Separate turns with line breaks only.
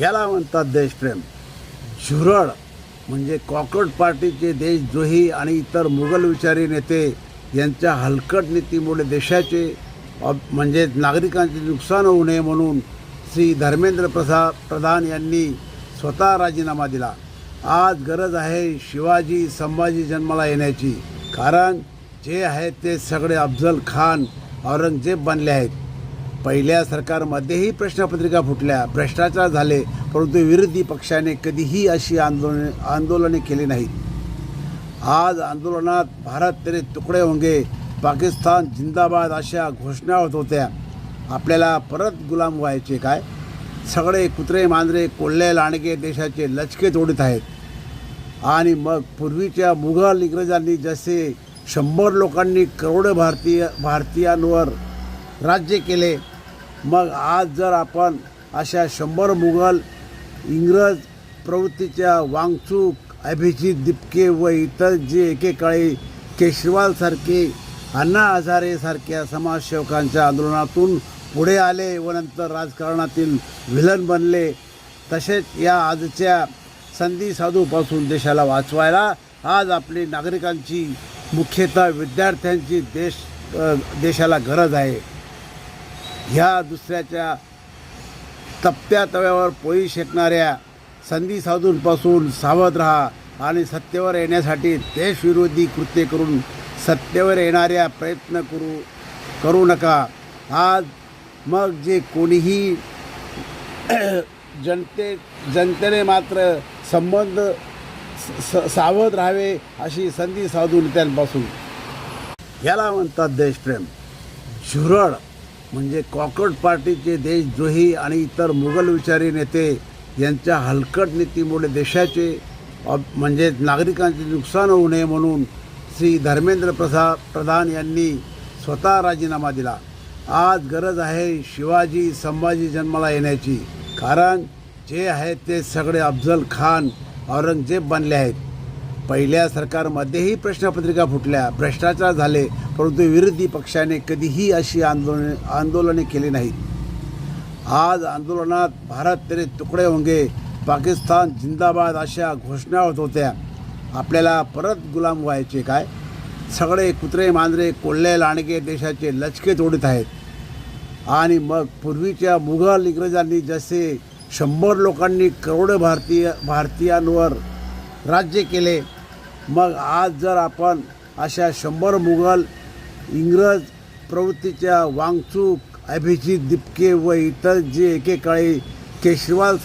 याला म्हणतात देशप्रेम. झुरळ म्हणजे कॉकरोच पार्टीचे देशद्रोही आणि इतर मुघल विचारी नेते यांच्या हलकट नीतीमुळे देशाचे म्हणजे नागरिकांचे नुकसान होऊ नये म्हणून श्री धर्मेंद्र प्रधान यांनी स्वतः राजीनामा दिला. आज गरज आहे शिवाजी संभाजी जन्माला येण्याची, कारण जे आहेत ते सगळे अफजल खान औरंगजेब बनले आहेत. पहिल्या सरकारमध्येही प्रश्नपत्रिका फुटल्या, भ्रष्टाचार झाले, परंतु विरोधी पक्षाने कधीही अशी आंदोलने केली नाहीत. आज आंदोलनात भारत तेरे तुकडे होंगे, पाकिस्तान जिंदाबाद अशा घोषणा होत होत्या. आपल्याला परत गुलाम व्हायचे काय? सगळे कुत्रे मांजरे कोल्हे लांडगे देशाचे लचके तोडीत आहेत. आणि मग पूर्वीच्या मुघल इंग्रजांनी जसे 100 लोकांनी करोडो भारतीयांवर राज्य केले, मग आज जर आपण अशा 100 मुघल इंग्रज प्रवृत्तीच्या वांगचूक, अभिजित दिपके व इतर जे एकेकाळी केशवालसारखे, अण्णा हजारेसारख्या समाजसेवकांच्या आंदोलनातून पुढे आले व नंतर राजकारणातील व्हिलन बनले, तसेच या आजच्या संधी साधूपासून देशाला वाचवायला आज आपली नागरिकांची, मुख्यतः विद्यार्थ्यांची देशाला गरज आहे. ह्या दुसऱ्याच्या तप्त्या तव्यावर पोळी शेकणाऱ्या संधी साधूंपासून सावध राहा आणि सत्तेवर येण्यासाठी देशविरोधी कृत्य करून सत्तेवर येणाऱ्या प्रयत्न करू नका. आज मग जे कोणीही जनतेने मात्र संबंध सावध राहावे अशी संधी साधू नेत्यांपासून. याला म्हणतात देशप्रेम. झुरळ म्हणजे कॉकरोच पार्टीचे देशद्रोही आणि इतर मुघल विचारी नेते यांच्या हलकट नीतीमुळे देशाचे म्हणजे नागरिकांचे नुकसान होऊ नये म्हणून श्री धर्मेंद्र प्रधान यांनी स्वतः राजीनामा दिला. आज गरज आहे शिवाजी संभाजी जन्माला येण्याची, कारण जे आहेत ते सगळे अफजल खान औरंगजेब बनले आहेत. पहिल्या सरकारमध्येही प्रश्नपत्रिका फुटल्या, भ्रष्टाचार झाले, परंतु विरोधी पक्षाने कधीही अशी आंदोलने केली नाहीत. आज आंदोलनात भारत तेरे तुकडे होंगे, पाकिस्तान जिंदाबाद अशा घोषणा होत होत्या. आपल्याला परत गुलाम व्हायचे काय? सगळे कुत्रे मांजरे कोल्हे लांडगे देशाचे लचके तोडीत आहेत. आणि मग पूर्वीच्या मुघल इंग्रजांनी जसे 100 लोकांनी करोडो भारतीयांवर राज्य केले, मग आज जर आपण अशा 100 मुघल इंग्रज प्रवृत्तीच्या वांगचूक, अभिजित दिपके व इतर जे एकेकाळी केशवाल